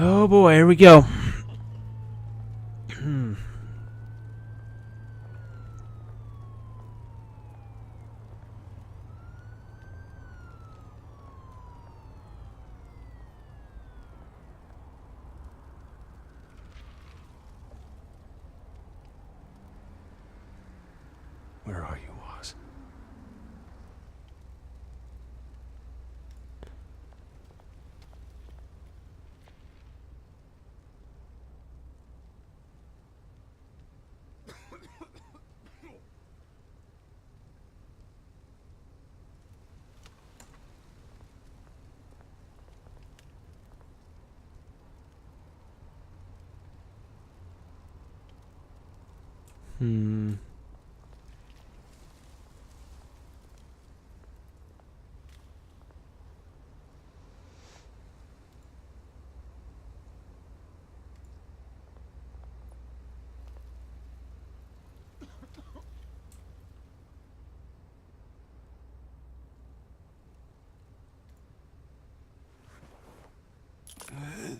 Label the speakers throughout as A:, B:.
A: Oh boy, here we go.
B: Where are you, Oz?
A: Hmm.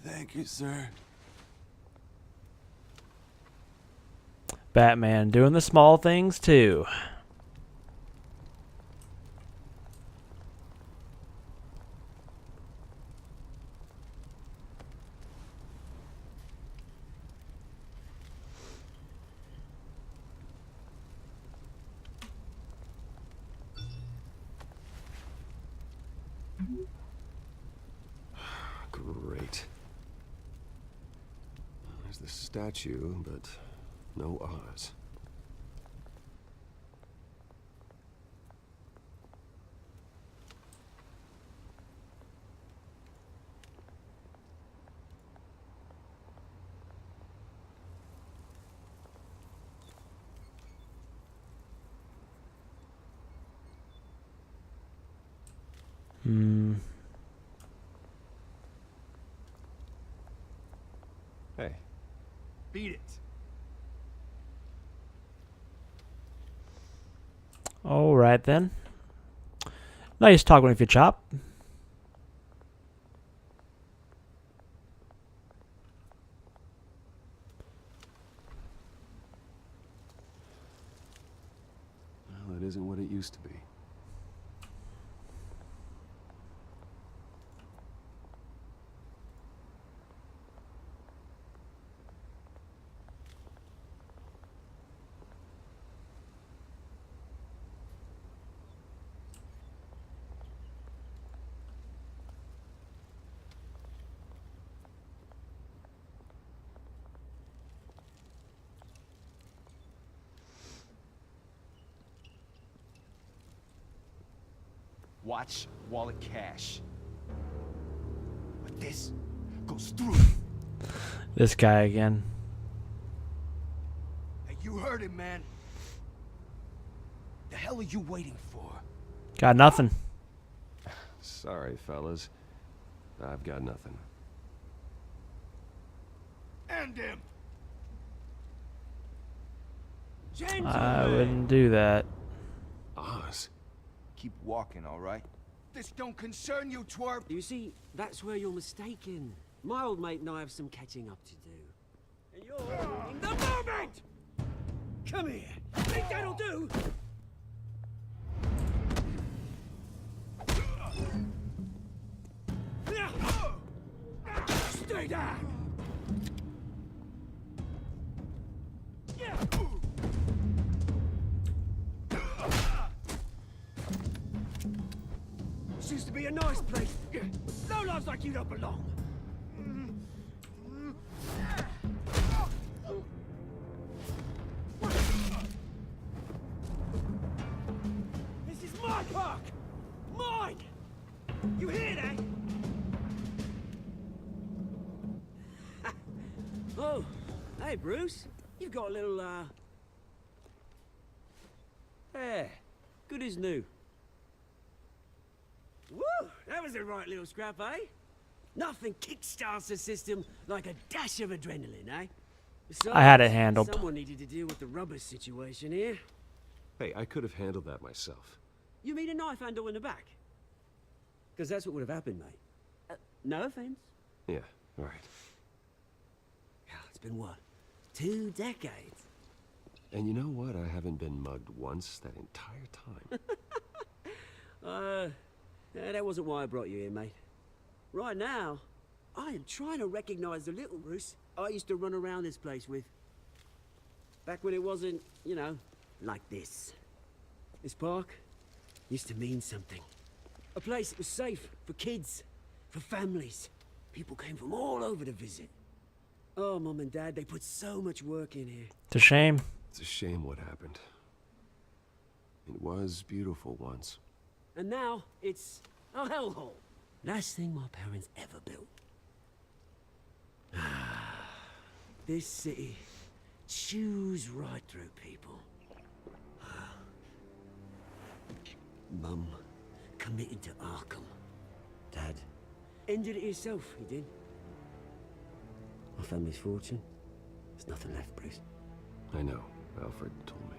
B: Thank you, sir.
A: Batman doing the small things too.
B: Great. There's the statue, but no Oz.
A: Hmm.
B: Hey.
C: Beat it.
A: All right then. Nice talking with you, Chop.
B: Well, it isn't what it used to be.
C: Watch wallet cash. But this goes through.
A: This guy again.
C: Hey, you heard it, man. The hell are you waiting for?
A: Got nothing.
B: Sorry, fellas. I've got nothing.
C: End him.
A: I wouldn't do that.
B: Oz?
C: Keep walking, all right? This don't concern you, twerp.
D: You see, that's where you're mistaken. My old mate and I have some catching up to do. And you're ruining the moment! Come here. Think that'll do? Stay down! This used to be a nice place. No lives like you don't belong. This is my park! Mine! You hear that? Oh, hey Bruce. You've got a little, There. Good as new. Woo! That was a right little scrap, eh? Nothing kickstarts the system like a dash of adrenaline, eh? Besides,
A: I had it handled.
D: Someone needed to deal with the rubber situation here.
B: Hey, I could have handled that myself.
D: You mean a knife handle in the back? Because that's what would have happened, mate. No offense.
B: Yeah, right.
D: been what? 2 decades?
B: And you know what? I haven't been mugged once that entire time.
D: That wasn't why I brought you here, mate. Right now, I am trying to recognize the little Bruce I used to run around this place with. Back when it wasn't, you know, like this. This park used to mean something. A place that was safe for kids, for families. People came from all over to visit. Oh, Mum and Dad, they put so much work in here.
A: It's a shame.
B: It's a shame what happened. It was beautiful once.
D: And now, it's a hellhole. Last thing my parents ever built. This city chews right through people. Mum committed to Arkham. Dad ended it himself, he did. My family's fortune. There's nothing left, Bruce.
B: I know. Alfred told me.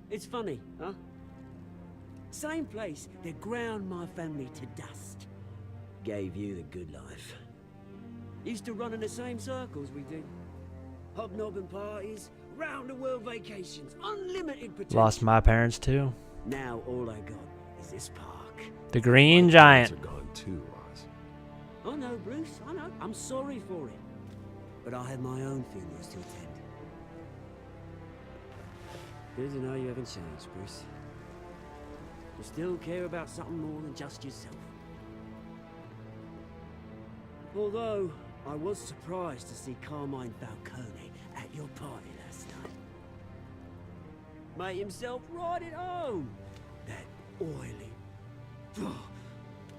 D: It's funny, huh? Same place that ground my family to dust. Gave you the good life. Used to run in the same circles we did. Hobnobbing parties, round-the-world vacations, unlimited potential.
A: Lost my parents too.
D: Now all I got is this park.
A: The Green
B: My
A: Giant.
B: parents are gone too, Oz.
D: I know, Bruce, I know. I'm sorry for it. But I have my own funerals to attend. Good to know you haven't changed, Bruce. You still care about something more than just yourself. Although, I was surprised to see Carmine Falcone at your party last night. Made himself right at home. That oily...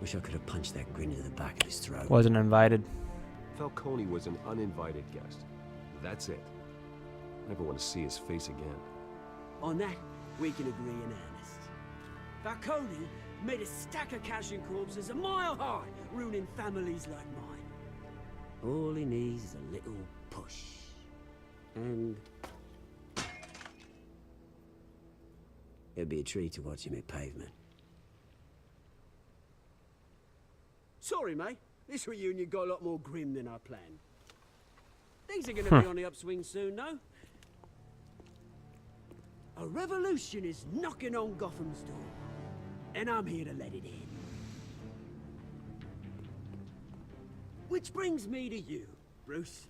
D: Wish I could have punched that grin into the back of his throat.
A: Wasn't invited.
B: Falcone was an uninvited guest. That's it. Never want to see his face again.
D: On that, we can agree in earnest. Falcone made a stack of cash and corpses a mile high, ruining families like mine. All he needs is a little push. And... it'd be a treat to watch him hit pavement. Sorry, mate. This reunion got a lot more grim than I planned. Things are gonna be on the upswing soon, no? A revolution is knocking on Gotham's door, and I'm here to let it in. Which brings me to you, Bruce.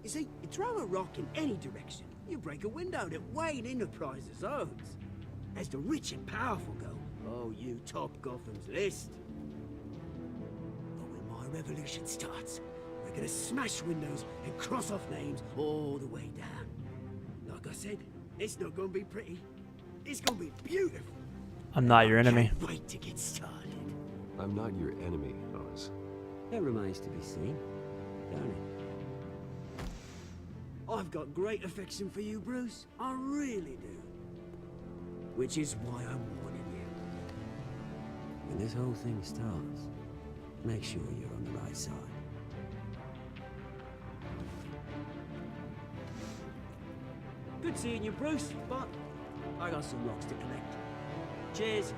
D: You see, you throw a rock in any direction, you break a window that Wayne Enterprises owns. As the rich and powerful go, oh, you top Gotham's list. But when my revolution starts, we're gonna smash windows and cross off names all the way down. Like I said, it's not gonna be pretty. It's gonna be beautiful.
A: I'm not your enemy.
D: Can't wait to get started.
B: I'm not your enemy, Oz.
D: That remains to be seen, don't it? I've got great affection for you, Bruce. I really do. Which is why I'm warning you. When this whole thing starts, make sure you're on the right side. Good seeing you, Bruce, but I got some rocks to collect. Cheers.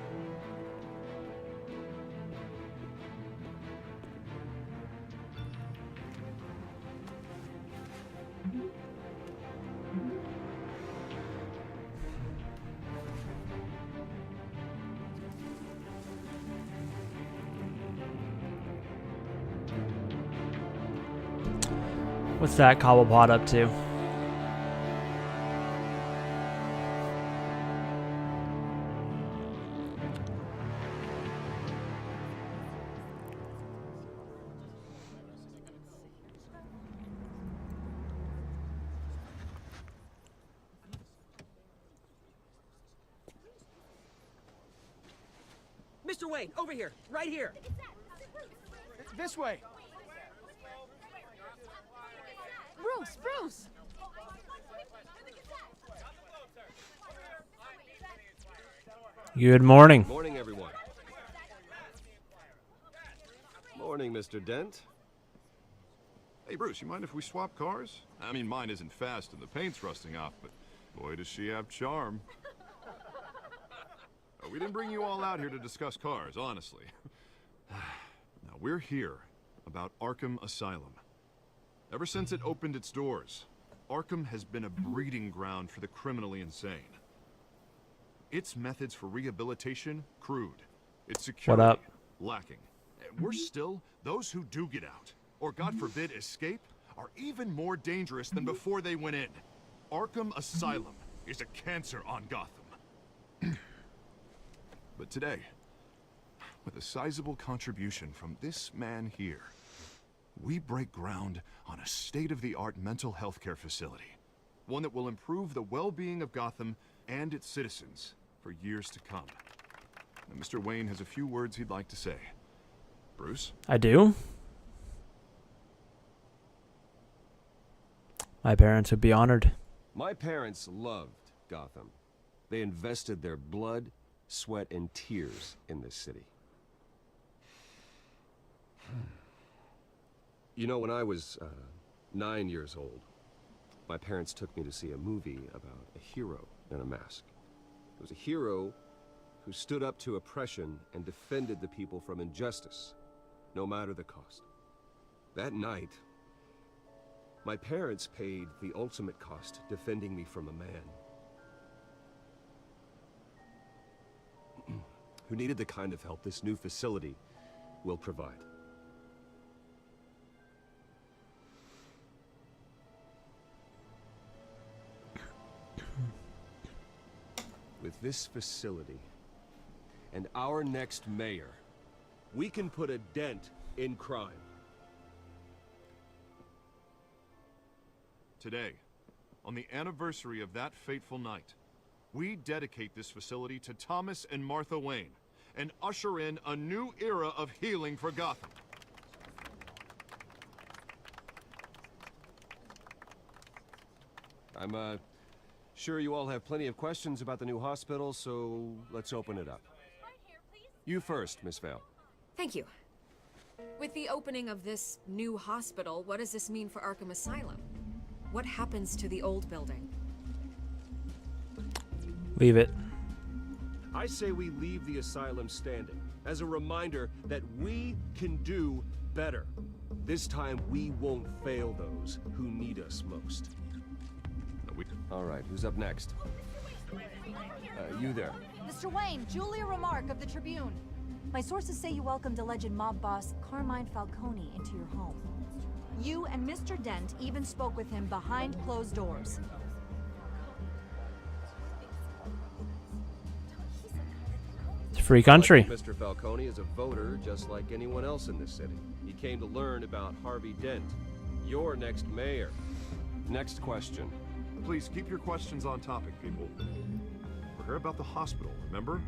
A: What's that Cobblepot up to?
D: Mr. Wayne, over here, right here.
C: This way.
E: Bruce!
A: Good morning.
B: Morning, everyone. Morning, Mr. Dent.
F: Hey, Bruce, you mind if we swap cars? I mean, mine isn't fast and the paint's rusting off, but boy, does she have charm. We didn't bring you all out here to discuss cars, honestly. Now, we're here about Arkham Asylum. Ever since it opened its doors, Arkham has been a breeding ground for the criminally insane. Its methods for rehabilitation, crude. Its security,
A: up?
F: lacking. And worse still, those who do get out, or God forbid escape, are even more dangerous than before they went in. Arkham Asylum is a cancer on Gotham. But today, with a sizable contribution from this man here, we break ground on a state-of-the-art mental health care facility. One that will improve the well-being of Gotham and its citizens for years to come. And Mr. Wayne has a few words he'd like to say. Bruce?
A: I do. My parents would be honored.
B: My parents loved Gotham. They invested their blood, sweat, and tears in this city. You know, when I was 9 years old, my parents took me to see a movie about a hero in a mask. It was a hero who stood up to oppression and defended the people from injustice, no matter the cost. That night, my parents paid the ultimate cost defending me from a man who needed the kind of help this new facility will provide. With this facility and our next mayor, we can put a dent in crime.
F: Today, on the anniversary of that fateful night, we dedicate this facility to Thomas and Martha Wayne and usher in a new era of healing for Gotham.
B: I'm sure you all have plenty of questions about the new hospital, so let's open it up. You first, Miss Vale.
E: Thank you. With the opening of this new hospital, what does this mean for Arkham Asylum? What happens to the old building?
A: Leave it.
B: I say we leave the asylum standing as a reminder that we can do better. This time we won't fail those who need us most. All right, who's up next? You there.
G: Mr. Wayne, Julia Remark of the Tribune. My sources say you welcomed alleged mob boss Carmine Falcone into your home. You and Mr. Dent even spoke with him behind closed doors.
A: It's a free country.
B: Mr. Falcone is a voter just like anyone else in this city. He came to learn about Harvey Dent, your next mayor. Next question.
F: Please keep your questions on topic, people. We're here about the hospital, remember?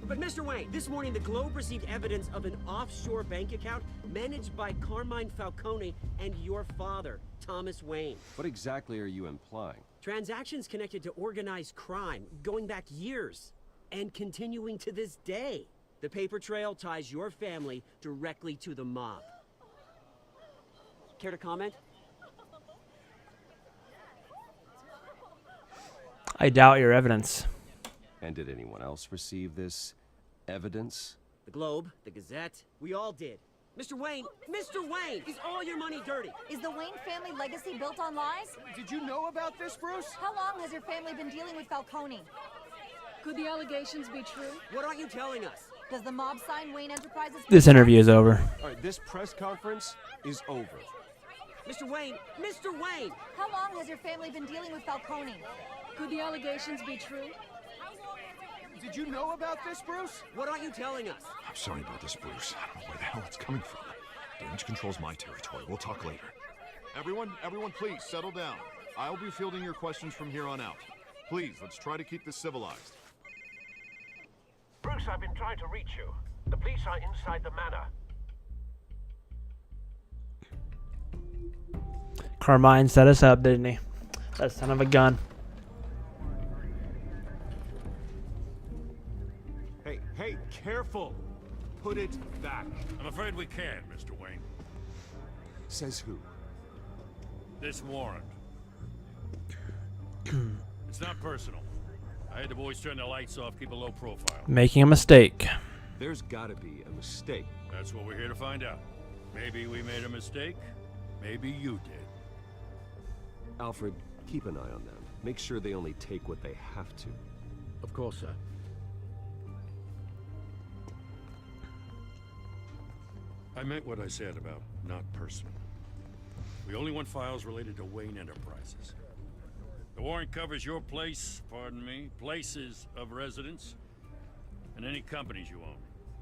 D: But Mr. Wayne, this morning the Globe received evidence of an offshore bank account managed by Carmine Falcone and your father, Thomas Wayne.
B: What exactly are you implying?
D: Transactions connected to organized crime, going back years, and continuing to this day. The paper trail ties your family directly to the mob. Care to comment?
A: I doubt your evidence.
B: And did anyone else receive this evidence?
D: The Globe, the Gazette, we all did. Mr. Wayne, is all your money dirty?
G: Is the Wayne family legacy built on lies?
C: Did you know about this, Bruce?
G: How long has your family been dealing with Falcone?
E: Could the allegations be true?
D: What aren't you telling us?
G: Does the mob sign Wayne Enterprises?
A: This interview is over.
B: All right, this press conference is over.
D: Mr. Wayne!
G: How long has your family been dealing with Falcone?
E: Could the allegations be true?
C: Did you know about this, Bruce?
D: What aren't you telling us?
F: I'm sorry about this, Bruce. I don't know where the hell it's coming from. Damage control's my territory. We'll talk later. Everyone, please settle down. I'll be fielding your questions from here on out. Please, let's try to keep this civilized.
H: Bruce, I've been trying to reach you. The police are inside the manor.
A: Carmine set us up, didn't he? That son of a gun.
B: Hey, careful! Put it back.
I: I'm afraid we can't, Mr. Wayne.
B: Says who?
I: This warrant. It's not personal. I had the boys turn the lights off, keep a low profile.
A: Making a mistake.
B: There's gotta be a mistake.
I: That's what we're here to find out. Maybe we made a mistake. Maybe you did.
B: Alfred, keep an eye on them. Make sure they only take what they have to.
C: Of course, sir.
I: I meant what I said about not personal. We only want files related to Wayne Enterprises. The warrant covers your place, pardon me, places of residence, and any companies you own.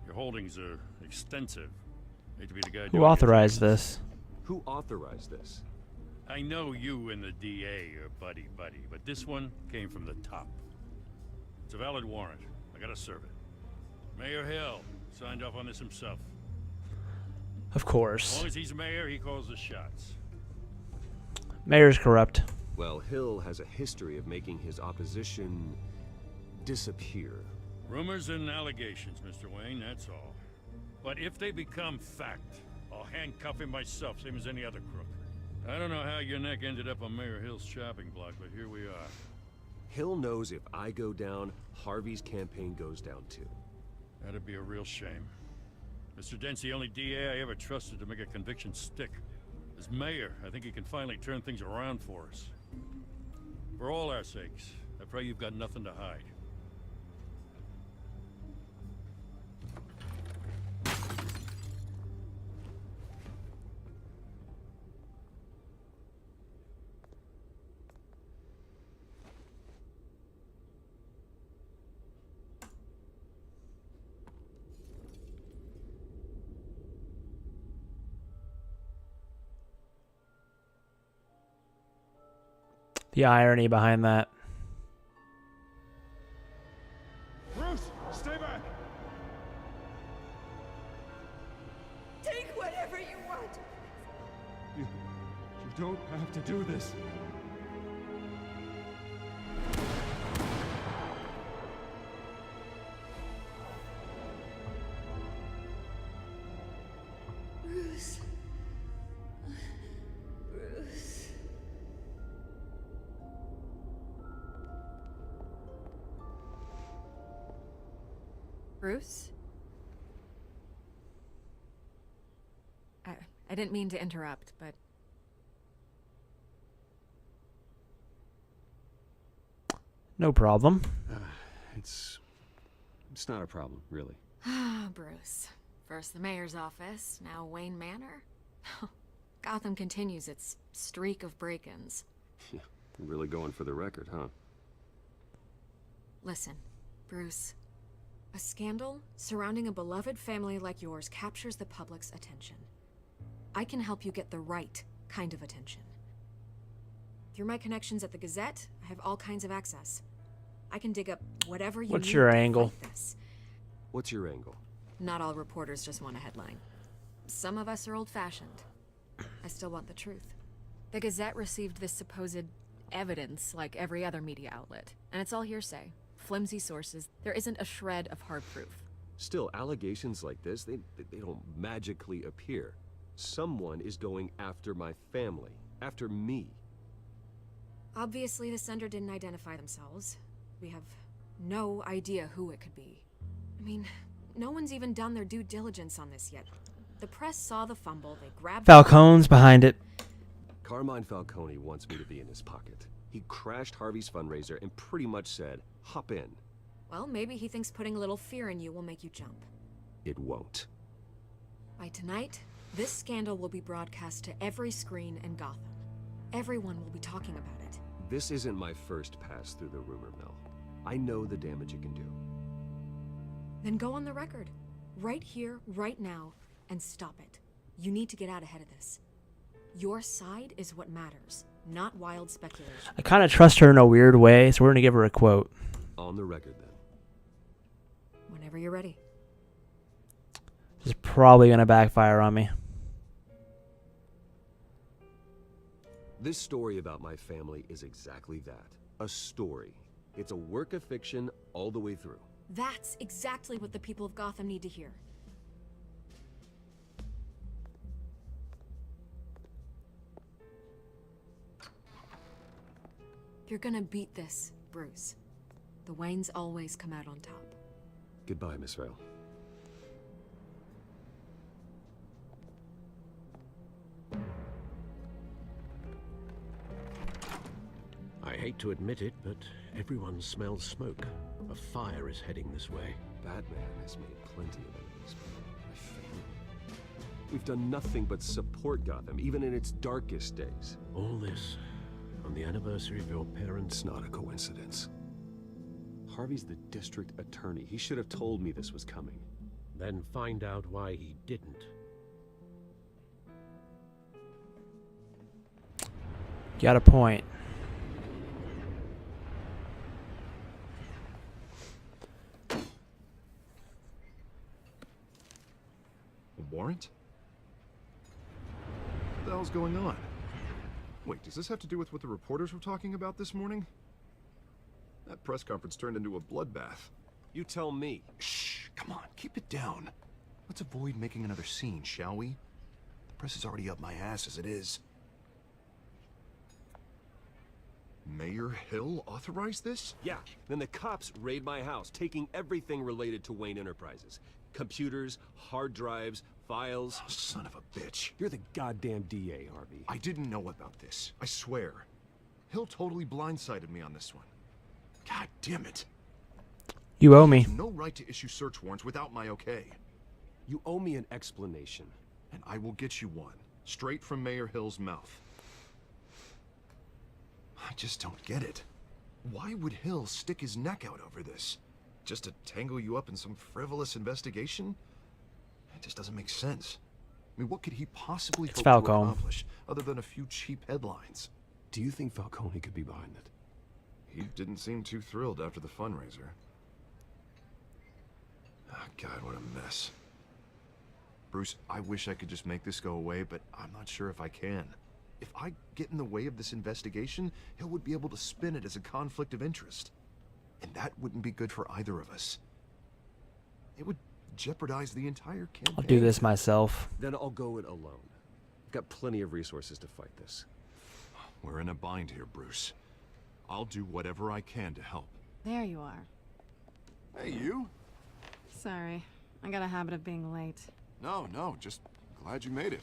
I: Your holdings are extensive. Hate to be the guy
A: Who
I: doing your
A: authorized
I: taxes.
A: this?
B: Who authorized this?
I: I know you and the DA are buddy-buddy, but this one came from the top. It's a valid warrant. I gotta serve it. Mayor Hill signed off on this himself.
A: Of
I: As
A: course.
I: long as he's mayor, he calls the shots.
A: Mayor's corrupt.
B: Well, Hill has a history of making his opposition disappear.
I: Rumors and allegations, Mr. Wayne, that's all. But if they become fact, I'll handcuff him myself, same as any other crook. I don't know how your neck ended up on Mayor Hill's shopping block, but here we are.
B: Hill knows if I go down, Harvey's campaign goes down too.
I: That'd be a real shame. Mr. Dent's the only DA I ever trusted to make a conviction stick. As mayor, I think he can finally turn things around for us. For all our sakes, I pray you've got nothing to hide.
A: The irony behind that.
F: Bruce, stay back!
E: Take whatever you want.
F: You don't have to do this.
E: Bruce. Bruce. Bruce? I didn't mean to interrupt, but...
A: No problem.
B: It's not a problem, really.
E: Ah, Bruce. First the mayor's office, now Wayne Manor. Gotham continues its streak of break-ins.
B: Really going for the record, huh?
E: Listen, Bruce. A scandal surrounding a beloved family like yours captures the public's attention. I can help you get the right kind of attention. Through my connections at the Gazette, I have all kinds of access. I can dig up whatever you
A: What's
E: need
A: your
E: to
A: angle?
E: fight this.
B: What's your angle?
E: Not all reporters just want a headline. Some of us are old-fashioned. I still want the truth. The Gazette received this supposed evidence like every other media outlet, and it's all hearsay. Flimsy sources. There isn't a shred of hard proof.
B: Still, allegations like this, they don't magically appear. Someone is going after my family, after me.
E: Obviously, the sender didn't identify themselves. We have no idea who it could be. I mean, no one's even done their due diligence on this yet. The press saw the fumble, they grabbed...
A: Falcone's behind it.
B: Carmine Falcone wants me to be in his pocket. He crashed Harvey's fundraiser and pretty much said, hop in.
E: Well, maybe he thinks putting a little fear in you will make you jump.
B: It won't.
E: By tonight, this scandal will be broadcast to every screen in Gotham. Everyone will be talking about it.
B: This isn't my first pass through the rumor mill. I know the damage it can do.
E: Then go on the record. Right here, right now, and stop it. You need to get out ahead of this. Your side is what matters, not wild speculation.
A: I kind of trust her in a weird way, so we're going to give her a quote.
B: On the record, then.
E: Whenever you're ready.
A: This is probably going to backfire on me.
B: This story about my family is exactly that. A story. It's a work of fiction all the way through.
E: That's exactly what the people of Gotham need to hear. You're gonna beat this, Bruce. The Waynes always come out on top.
B: Goodbye, Miss Vale.
J: hate to admit it, but everyone smells smoke. A fire is heading this way.
B: Batman has made plenty of enemies, but my family. We've done nothing but support Gotham, even in its darkest days.
J: All this on the anniversary of your parents'
B: It's not a coincidence. Harvey's the district attorney. He should have told me this was coming.
J: Then find out why he didn't.
A: Got a point.
F: A warrant? What the hell's going on? Wait, does this have to do with what the reporters were talking about this morning? That press conference turned into a bloodbath.
B: You tell me.
F: Shh, come on, keep it down. Let's avoid making another scene, shall we? The press is already up my ass as it is. Mayor Hill authorized this?
B: Yeah, then the cops raid my house, taking everything related to Wayne Enterprises. Computers, hard drives, files.
F: Oh, son of a bitch.
B: You're the goddamn DA, Harvey.
F: I didn't know about this, I swear. Hill totally blindsided me on this one. God damn it.
A: You owe me.
F: No right to issue search warrants without my okay.
B: You owe me an explanation.
F: And I will get you one, straight from Mayor Hill's mouth. I just don't get it. Why would Hill stick his neck out over this? Just to tangle you up in some frivolous investigation? It just doesn't make sense. I mean, what could he possibly hope to
A: Falcone.
F: accomplish other than a few cheap headlines?
B: Do you think Falcone could be behind it?
F: He didn't seem too thrilled after the fundraiser. Oh, God, what a mess. Bruce, I wish I could just make this go away, but I'm not sure if I can. If I get in the way of this investigation, Hill would be able to spin it as a conflict of interest. And that wouldn't be good for either of us. It would jeopardize the entire campaign.
A: I'll do this myself.
B: Then I'll go it alone. I've got plenty of resources to fight this.
F: We're in a bind here, Bruce. I'll do whatever I can to help.
K: There you are.
F: Hey, you?
K: Sorry, I got a habit of being late.
F: No, just glad you made it.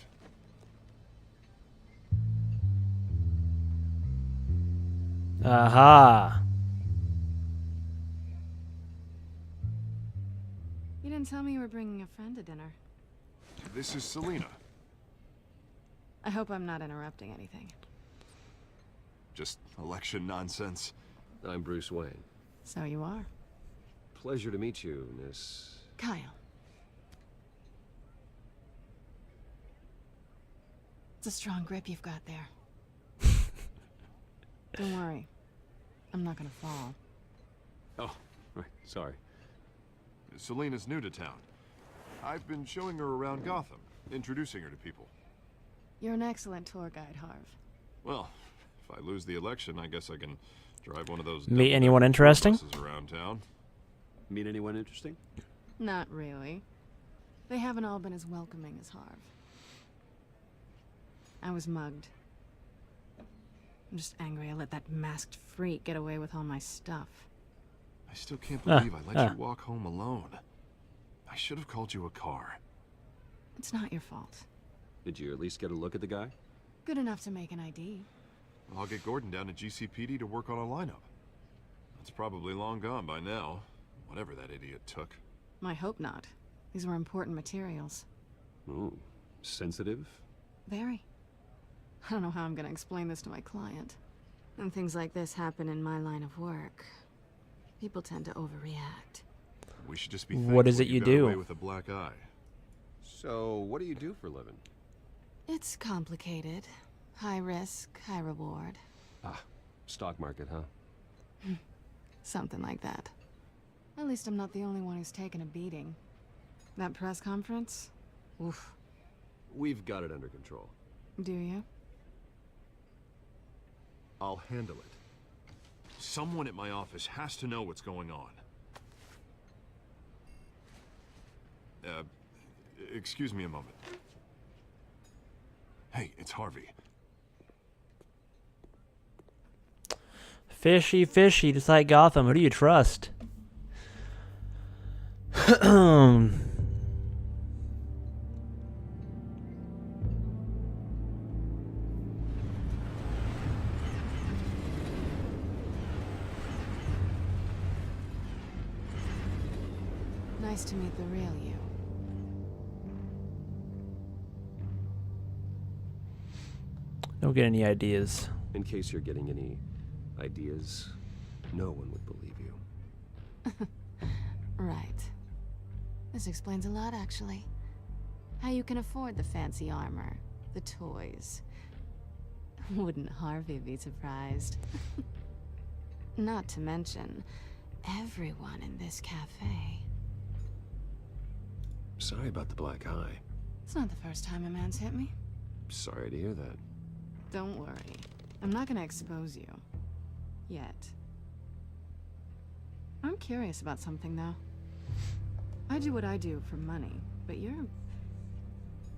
A: Aha.
K: You didn't tell me you were bringing a friend to dinner.
F: This is Selina.
K: I hope I'm not interrupting anything.
F: Just election nonsense.
B: I'm Bruce Wayne.
K: So you are.
B: Pleasure to meet you, Miss...
K: Kyle. It's a strong grip you've got there. Don't worry. I'm not gonna fall.
B: Oh, right, sorry.
F: Selina's new to town. I've been showing her around Gotham, introducing her to people.
K: You're an excellent tour guide, Harv.
F: Well, if I lose the election, I guess I can drive one of those...
A: Meet anyone interesting?
F: buses around town.
B: Meet anyone interesting?
K: Not really. They haven't all been as welcoming as Harv. I was mugged. I'm just angry I let that masked freak get away with all my stuff.
F: I still can't believe I let you walk home alone. I should have called you a car.
K: It's not your fault.
B: Did you at least get a look at the guy?
K: Good enough to make an ID.
F: I'll get Gordon down to GCPD to work on a lineup. It's probably long gone by now, whatever that idiot took.
K: I hope not. These were important materials.
B: Ooh, sensitive?
K: Very. I don't know how I'm gonna explain this to my client. When things like this happen in my line of work, people tend to overreact.
F: We should just be
A: What is
F: thankful
A: it you
F: got
A: do?
F: away with a black eye.
B: So, what do you do for a living?
K: It's complicated. High risk, high reward.
B: Ah, stock market, huh?
K: Something like that. At least I'm not the only one who's taken a beating. That press conference? Oof.
B: We've got it under control.
K: Do you?
F: I'll handle it. Someone at my office has to know what's going on. Excuse me a moment. Hey, it's Harvey.
A: Fishy, fishy, just like Gotham. Who do you trust?
K: Nice to meet the real you.
A: Don't get any ideas.
B: In case you're getting any ideas, no one would believe you.
K: Right. This explains a lot, actually. How you can afford the fancy armor, the toys. Wouldn't Harvey be surprised? Not to mention, everyone in this cafe.
B: Sorry about the black eye.
K: It's not the first time a man's hit me.
B: Sorry to hear that.
K: Don't worry. I'm not gonna expose you. Yet. I'm curious about something, though. I do what I do for money, but you're...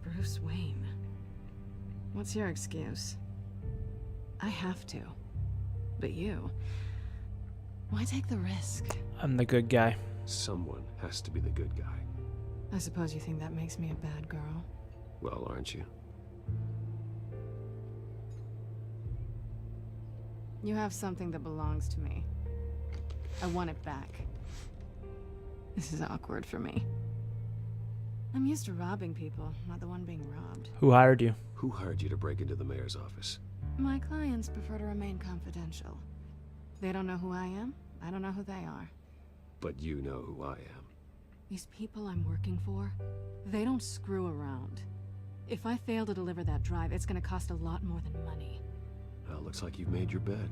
K: Bruce Wayne. What's your excuse? I have to. But you... Why take the risk?
A: I'm the good guy.
B: Someone has to be the good guy.
K: I suppose you think that makes me a bad girl.
B: Well, aren't you?
K: You have something that belongs to me. I want it back. This is awkward for me. I'm used to robbing people, not the one being robbed.
A: Who hired you?
B: Who hired you to break into the mayor's office?
K: My clients prefer to remain confidential. They don't know who I am. I don't know who they are.
B: But you know who I am.
K: These people I'm working for, they don't screw around. If I fail to deliver that drive, it's gonna cost a lot more than money.
B: Well, looks like you've made your bed.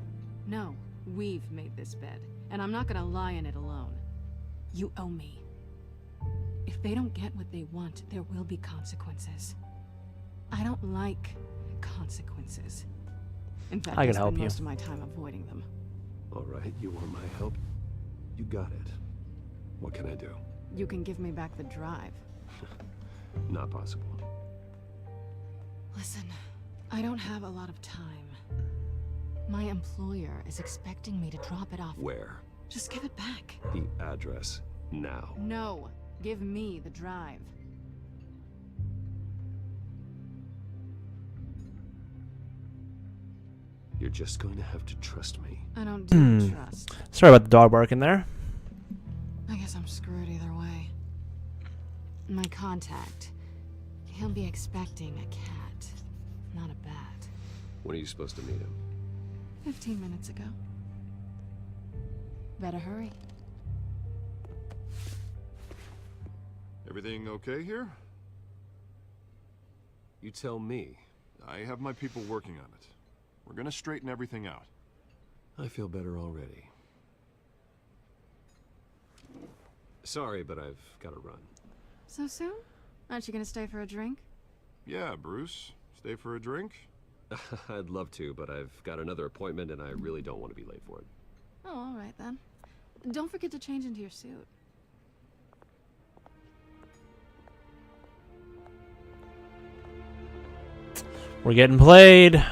K: No, we've made this bed, and I'm not gonna lie in it alone. You owe me. If they don't get what they want, there will be consequences. I don't like consequences. In fact,
A: I can
K: spend
A: help you.
K: most of my time avoiding them.
B: All right, you want my help? You got it. What can I do?
K: You can give me back the drive.
B: Not possible.
K: Listen, I don't have a lot of time. My employer is expecting me to drop it off.
B: Where?
K: Just give it back.
B: The address, now.
K: No, give me the drive.
B: You're just going to have to trust me.
K: I don't do trust.
A: Sorry about the dog barking there.
K: I guess I'm screwed either way. My contact. He'll be expecting a cat, not a bat.
B: When are you supposed to meet him?
K: 15 minutes ago. Better hurry.
F: Everything okay here?
B: You tell me.
F: I have my people working on it. We're gonna straighten everything out.
B: I feel better already. Sorry, but I've got to run.
K: So soon? Aren't you gonna stay for a drink?
F: Yeah, Bruce. Stay for a drink?
B: I'd love to, but I've got another appointment and I really don't want to be late for it.
K: Oh, all right then. Don't forget to change into your suit.
A: We're getting played.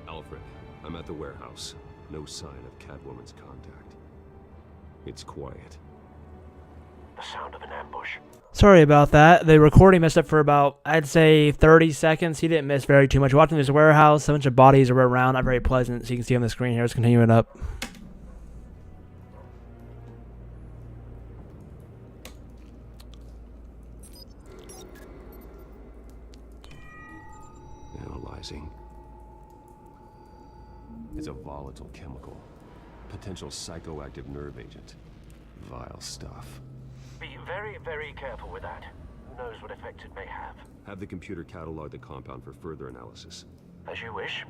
B: Alfred, I'm at the warehouse. No sign of Catwoman's contact. It's quiet.
H: The sound of an ambush.
A: Sorry about that. The recording messed up for about, I'd say, 30 seconds. He didn't miss very too much. Watching this warehouse, a bunch of bodies are around. Not very pleasant, so you can see on the screen here. Let's continue it up.
B: Analyzing. It's a volatile chemical. Potential psychoactive nerve agent. Vile stuff.
H: Be very, very careful with that. Who knows what effect it may have.
B: Have the computer catalog the compound for further analysis.
H: As you wish.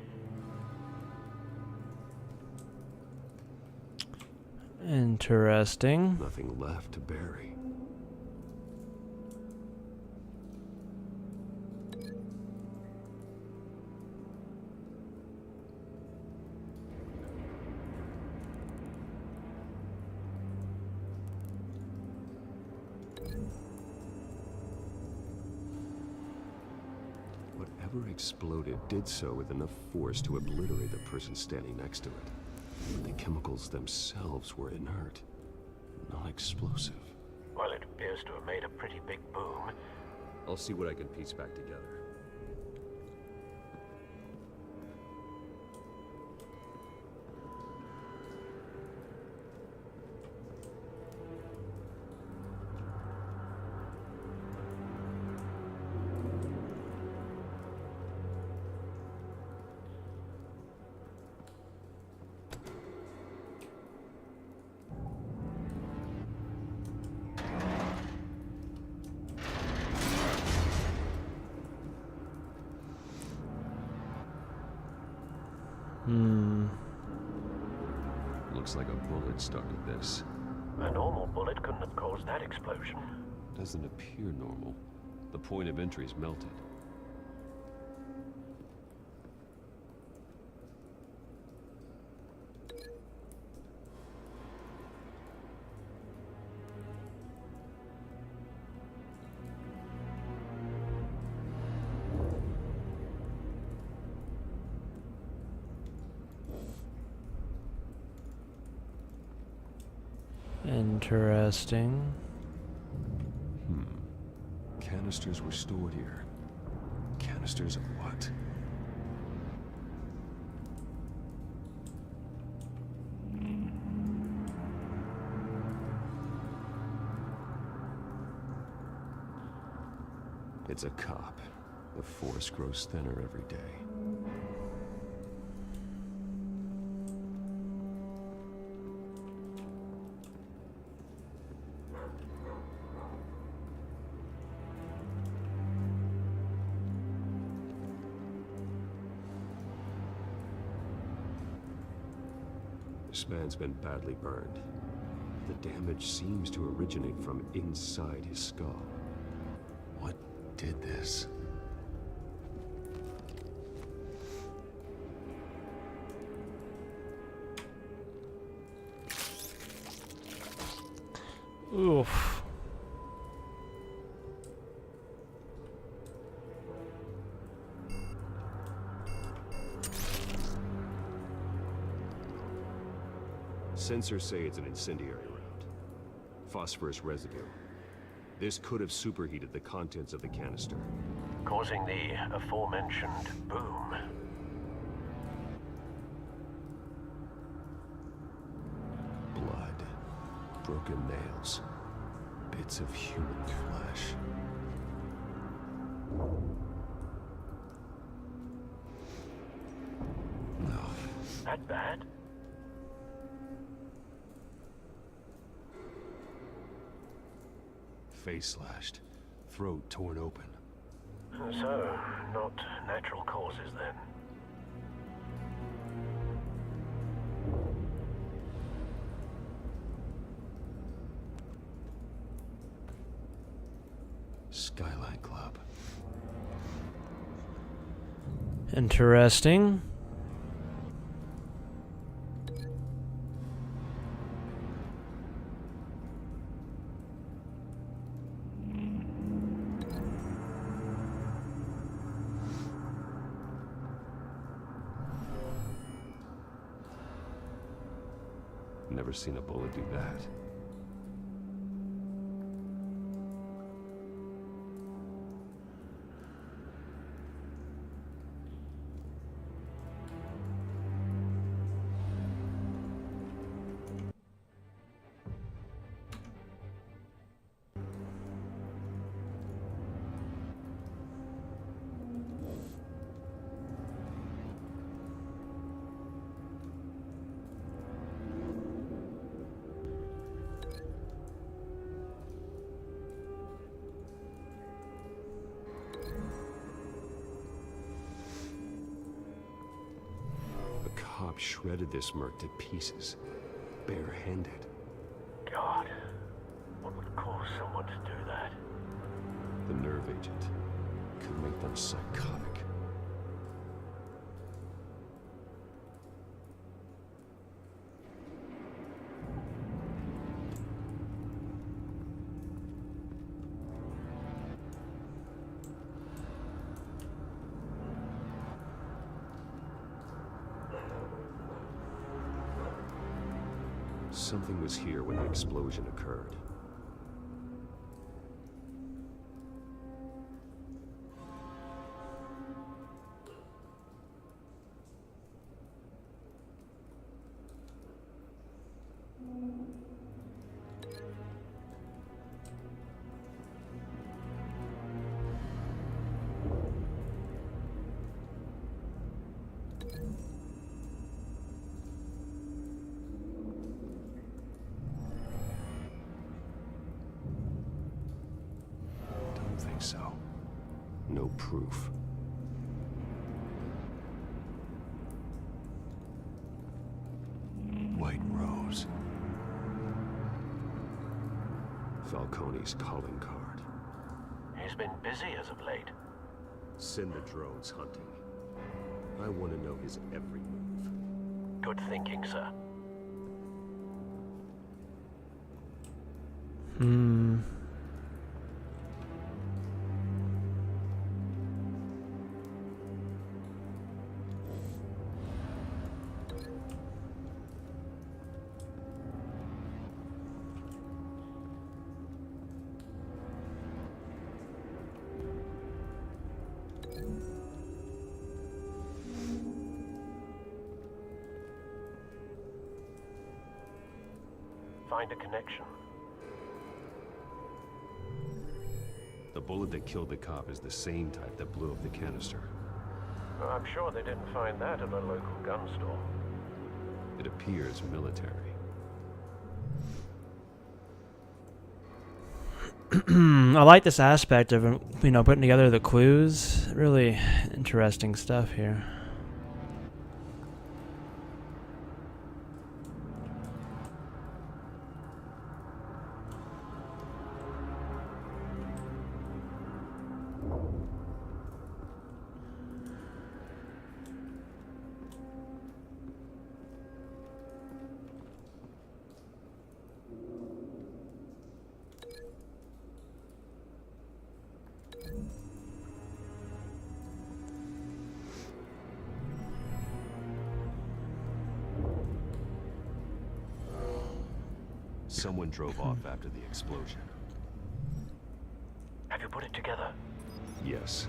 A: Interesting.
B: Nothing left to bury. Whatever exploded did so with enough force to obliterate the person standing next to it. But the chemicals themselves were inert, non-explosive.
H: Well, it appears to have made a pretty big boom.
B: I'll see what I can piece back together. Looks like a bullet started this.
H: A normal bullet couldn't have caused that explosion.
B: Doesn't appear normal. The point of entry's melted.
A: Interesting.
B: Canisters were stored here. Canisters of what? It's a cop. The force grows thinner every day. This man's been badly burned. The damage seems to originate from inside his skull. What did this?
A: Oof.
B: Sensors say it's an incendiary round. Phosphorus residue. This could have superheated the contents of the canister,
H: causing the aforementioned boom.
B: Blood, broken nails, bits of human flesh. No.
H: That bad?
B: Face slashed, throat torn open.
H: So, not natural causes then.
B: Skyline Club.
A: Interesting.
B: Never seen a bullet do that. Cop shredded this merc to pieces, barehanded.
H: God, what would cause someone to do that?
B: The nerve agent could make them psychotic. Something was here when the explosion occurred. So, no proof. Falcone's calling card.
H: He's been busy as of late.
B: Send the drones hunting. I want to know his every move.
H: Good thinking, sir. Find a connection.
B: The bullet that killed the cop is the same type that blew up the canister.
H: Well, I'm sure they didn't find that at a local gun store.
B: It appears military.
A: I like this aspect of, you know, putting together the clues. Really interesting stuff here.
B: Someone drove off after the explosion.
H: Have you put it together?
B: Yes.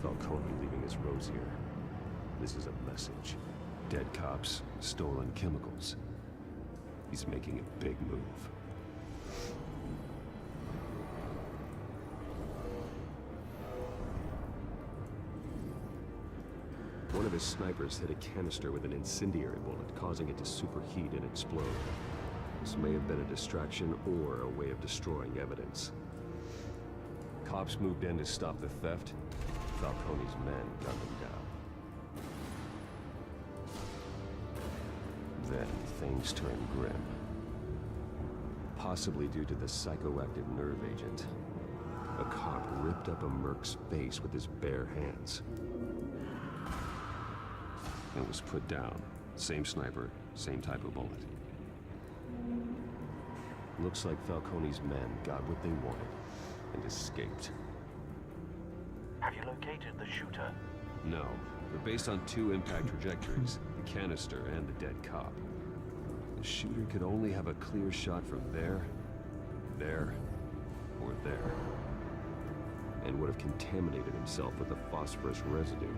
B: Falcone leaving his rose here. This is a message. Dead cops, stolen chemicals. He's making a big move. One of his snipers hit a canister with an incendiary bullet, causing it to superheat and explode. This may have been a distraction or a way of destroying evidence. Cops moved in to stop the theft. Falcone's men gunned them down. Then things turned grim. Possibly due to the psychoactive nerve agent. A cop ripped up a merc's face with his bare hands. And was put down. Same sniper, same type of bullet. Looks like Falcone's men got what they wanted and escaped.
H: Have you located the shooter?
B: No, but based on two impact trajectories, the canister and the dead cop, the shooter could only have a clear shot from there, or there. And would have contaminated himself with the phosphorus residue.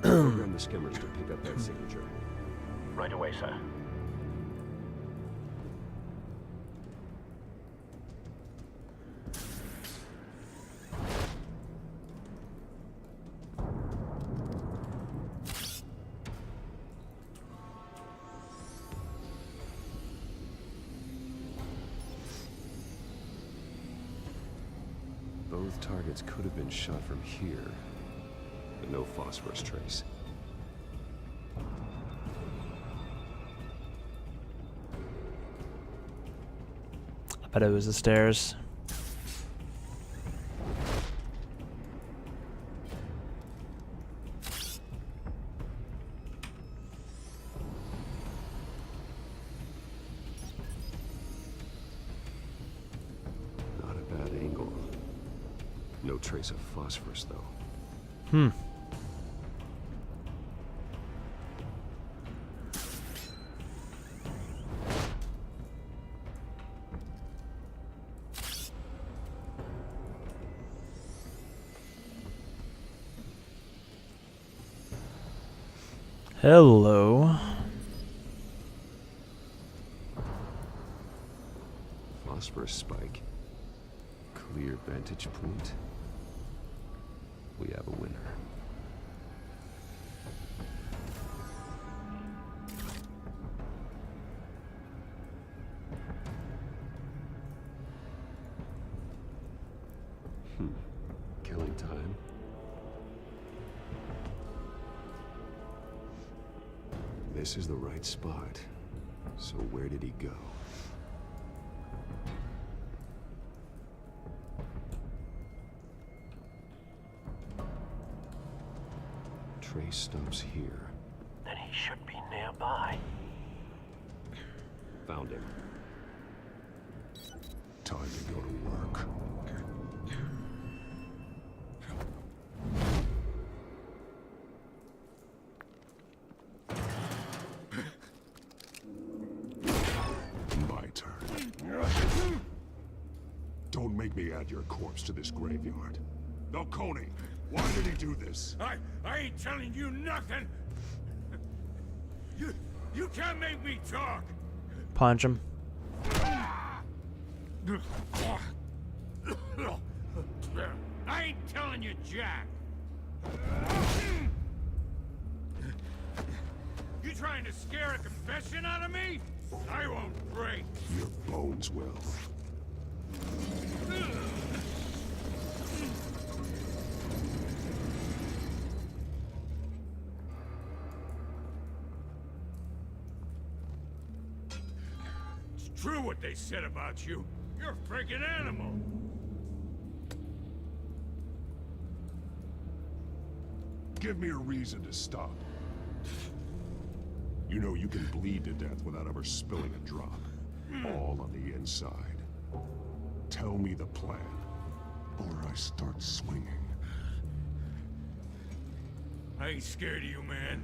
B: Program the skimmers to pick up that signature.
H: Right away, sir.
B: Both targets could have been shot from here, but no phosphorus trace.
A: I bet it was the stairs.
B: Not a bad angle. No trace of phosphorus, though.
A: Hello.
B: Phosphorus spike. Clear vantage point. We have a winner. Killing time. This is the right spot. So where did he go? Trace stumps here.
H: Then he should be nearby.
B: Found him.
C: Time to go to work. My turn. Don't make me add your corpse to this graveyard. Falcone, why did he do this?
I: I ain't telling you nothing. You can't make me talk.
A: Punch him.
I: I ain't telling you, Jack. You trying to scare a confession out of me? I won't break.
C: Your bones will.
I: It's true what they said about you. You're a freaking animal.
C: Give me a reason to stop. You know you can bleed to death without ever spilling a drop. All on the inside. Tell me the plan, or I start swinging.
I: I ain't scared of you, man.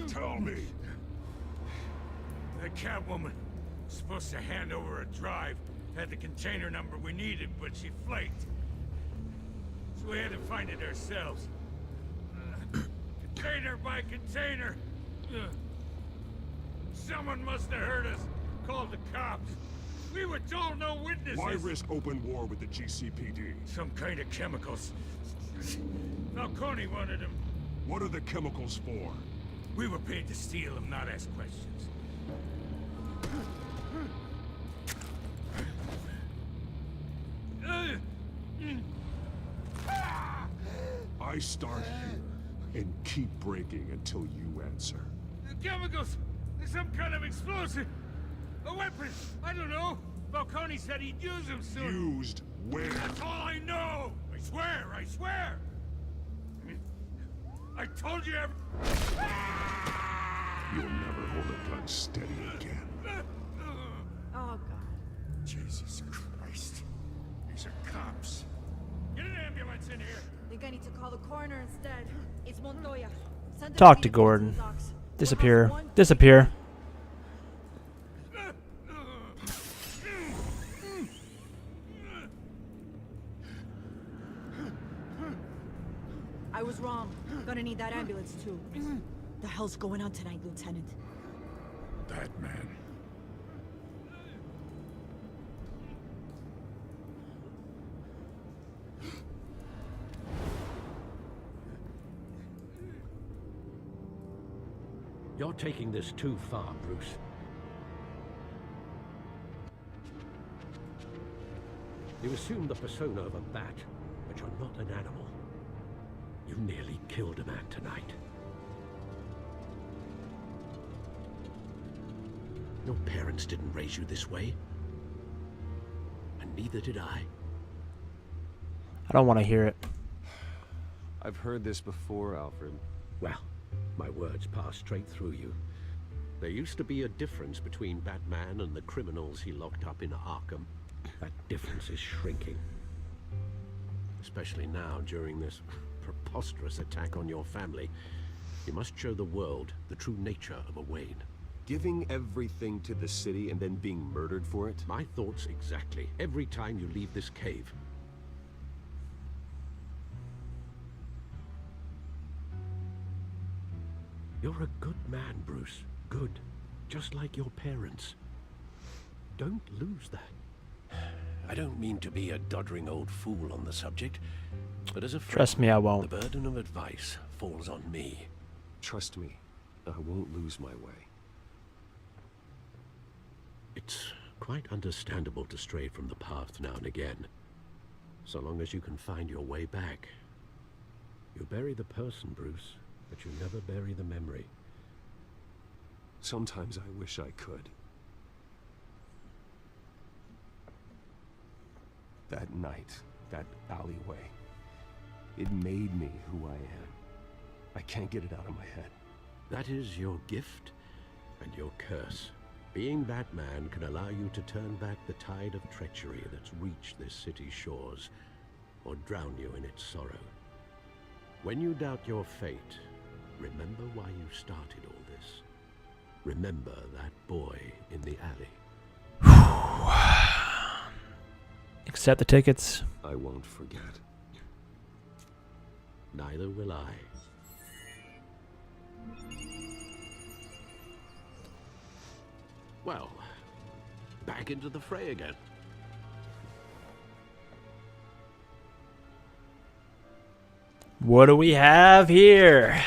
C: Tell me.
I: The Catwoman was supposed to hand over a drive. Had the container number we needed, but she flaked. So we had to find it ourselves. Container by container. Someone must have heard us. Called the cops. We were told no witnesses.
C: Why risk open war with the GCPD?
I: Some kind of chemicals. Falcone wanted them.
C: What are the chemicals for?
I: We were paid to steal them, not ask questions.
C: I start here and keep breaking until you answer.
I: The chemicals! There's some kind of explosive! A weapon! I don't know! Falcone said he'd use them soon!
C: Used where?
I: That's all I know! I swear! I swear! I told you
C: You'll never hold a gun steady again.
G: Oh, God.
I: Jesus Christ. These are cops. Get an ambulance in here!
G: Think I need to call the coroner instead. It's Montoya. Send him
A: Talk
G: the
A: to Gordon.
G: docs.
A: Disappear.
G: One-
A: Disappear.
G: I was wrong. Gonna need that ambulance too. The hell's going on tonight, Lieutenant?
I: Batman.
J: You're taking this too far, Bruce. You assume the persona of a bat, but you're not an animal. You nearly killed a man tonight. Your parents didn't raise you this way. And neither did I.
A: I don't want to hear it.
B: I've heard this before, Alfred.
J: Well, my words pass straight through you. There used to be a difference between Batman and the criminals he locked up in Arkham. That difference is shrinking. Especially now, during this preposterous attack on your family. You must show the world the true nature of a Wayne.
B: Giving everything to the city and then being murdered for it?
J: My thoughts exactly. Every time you leave this cave. You're a good man, Bruce. Good. Just like your parents. Don't lose that. I don't mean to be a doddering old fool on the subject, but as a friend,
A: Trust me, I won't.
J: the burden of advice falls on me.
B: Trust me, I won't lose my way.
J: It's quite understandable to stray from the path now and again, so long as you can find your way back. You bury the person, Bruce, but you never bury the memory.
B: Sometimes I wish I could. That night, that alleyway, it made me who I am. I can't get it out of my head.
J: That is your gift and your curse. Being Batman can allow you to turn back the tide of treachery that's reached this city's shores, or drown you in its sorrow. When you doubt your fate, remember why you started all this. Remember that boy in the alley.
A: Accept the tickets.
B: I won't forget.
J: Neither will I. Well, back into the fray again.
A: What do we have here?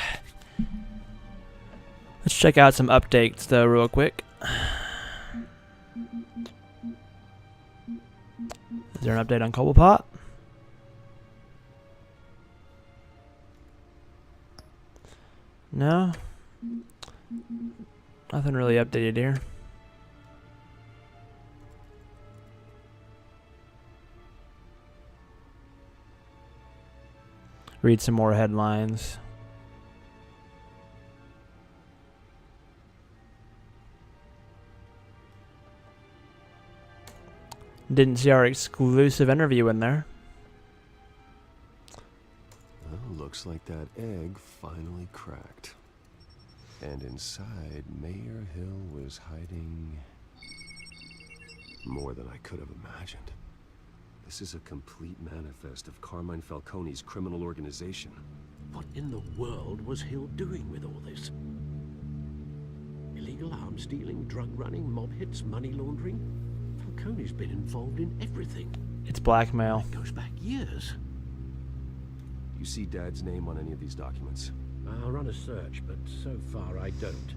A: Let's check out some updates though real quick. Is there an update on Cobblepot? No? Nothing really updated here. Read some more headlines. Didn't see our exclusive interview in there.
B: Well, looks like that egg finally cracked. And inside, Mayor Hill was hiding more than I could have imagined. This is a complete manifest of Carmine Falcone's criminal organization.
J: What in the world was Hill doing with all this? Illegal arms dealing, drug running, mob hits, money laundering? Falcone's been involved in everything.
A: It's blackmail.
J: It goes back years.
B: You see Dad's name on any of these documents?
J: I'll run a search, but so far I don't.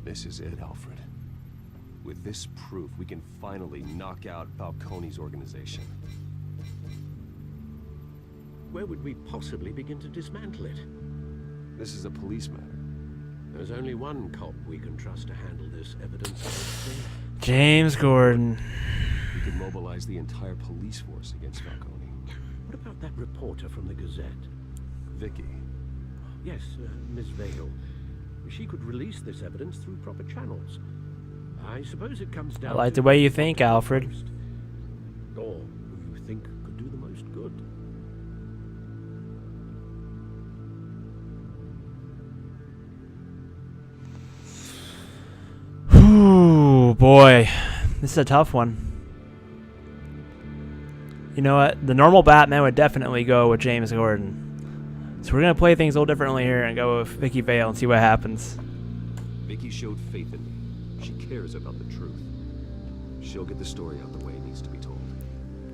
B: This is it, Alfred. With this proof, we can finally knock out Falcone's organization.
J: Where would we possibly begin to dismantle it?
B: This is a police matter.
J: There's only one cop we can trust to handle this evidence.
A: James Gordon.
B: We can mobilize the entire police force against Falcone.
J: What about that reporter from the Gazette?
B: Vicky.
J: Yes, Miss Vale. She could release this evidence through proper channels. I suppose it comes down
A: I like
J: to
A: the way you think, Alfred.
J: or who you think could do the most good.
A: Ooh, boy. This is a tough one. You know what? The normal Batman would definitely go with James Gordon. So we're going to play things a little differently here and go with Vicky Vale and see what happens.
B: Vicky showed faith in me. She cares about the truth. She'll get the story out the way it needs to be told.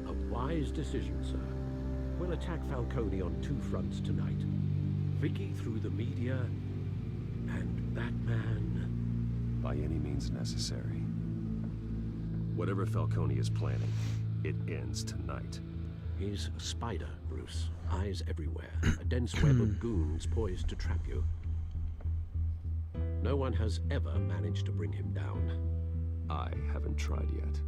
J: A wise decision, sir. We'll attack Falcone on two fronts tonight. Vicky through the media, and Batman...
B: by any means necessary. Whatever Falcone is planning, it ends tonight.
J: He's a spider, Bruce. Eyes everywhere. A dense web of goons poised to trap you. No one has ever managed to bring him down.
B: I haven't tried yet.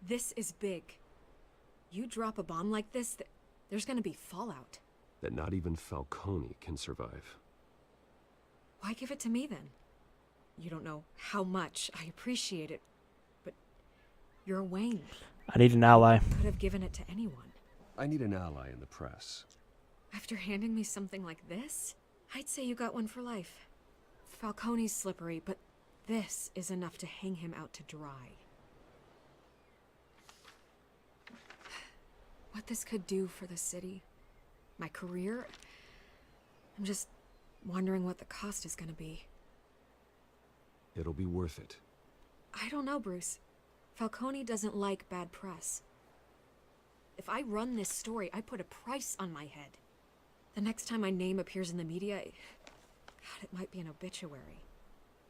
E: This is big. You drop a bomb like this, there's gonna be fallout.
B: That not even Falcone can survive.
E: Why give it to me then? You don't know how much I appreciate it, but you're Wayne.
A: I need an ally.
E: Could have given it to anyone.
B: I need an ally in the press.
E: After handing me something like this, I'd say you got one for life. Falcone's slippery, but this is enough to hang him out to dry. What this could do for the city. my career. I'm just wondering what the cost is gonna be.
B: It'll be worth it.
E: I don't know, Bruce. Falcone doesn't like bad press. If I run this story, I put a price on my head. The next time my name appears in the media, God, it might be an obituary.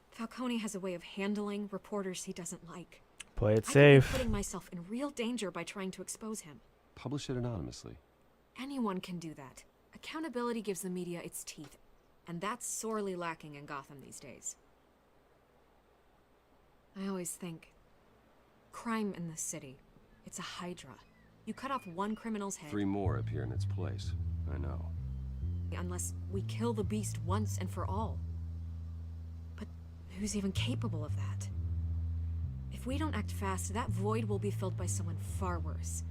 E: Falcone has a way of handling reporters he doesn't like.
A: Play it
E: I could be
A: safe.
E: putting myself in real danger by trying to expose him.
B: Publish it anonymously.
E: Anyone can do that. Accountability gives the media its teeth, and that's sorely lacking in Gotham these days. I always think, crime in this city, it's a hydra. You cut off one criminal's head.
B: 3 more appear in its place. I know.
E: Unless we kill the beast once and for all. But who's even capable of that? If we don't act fast, that void will be filled by someone far worse.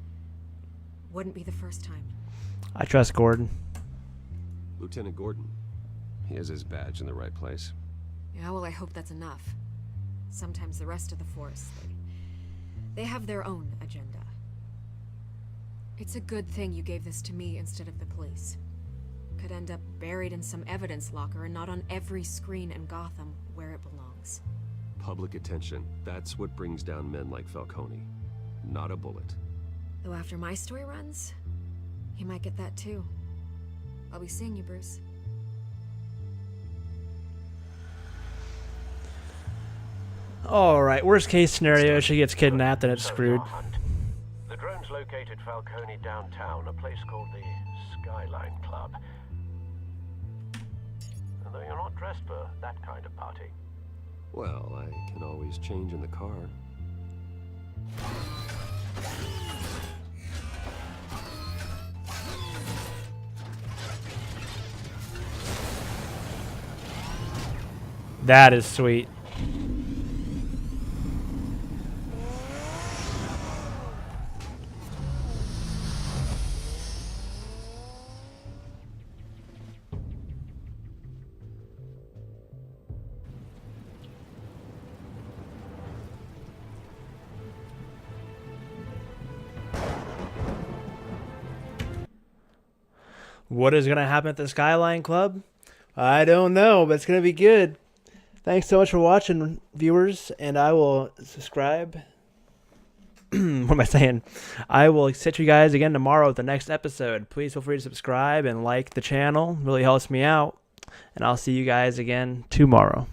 E: Wouldn't be the first time.
A: I trust Gordon.
B: Lieutenant Gordon. He has his badge in the right place.
E: Yeah, well, I hope that's enough. Sometimes the rest of the force, they have their own agenda. It's a good thing you gave this to me instead of the police. Could end up buried in some evidence locker and not on every screen in Gotham where it belongs.
B: Public attention. That's what brings down men like Falcone. Not a bullet.
E: Though after my story runs, he might get that too. I'll be seeing you, Bruce.
A: Alright, worst case scenario, she gets kidnapped and it's screwed.
H: The drones located Falcone downtown, a place called the Skyline Club. And though you're not dressed for that kind of party.
B: Well, I can always change in the car.
A: That is sweet. What is going to happen at the Skyline Club? I don't know, but it's going to be good. Thanks so much for watching, viewers, and I will subscribe. What am I saying? I will catch you guys again tomorrow with the next episode. Please feel free to subscribe and like the channel. It really helps me out. And I'll see you guys again tomorrow.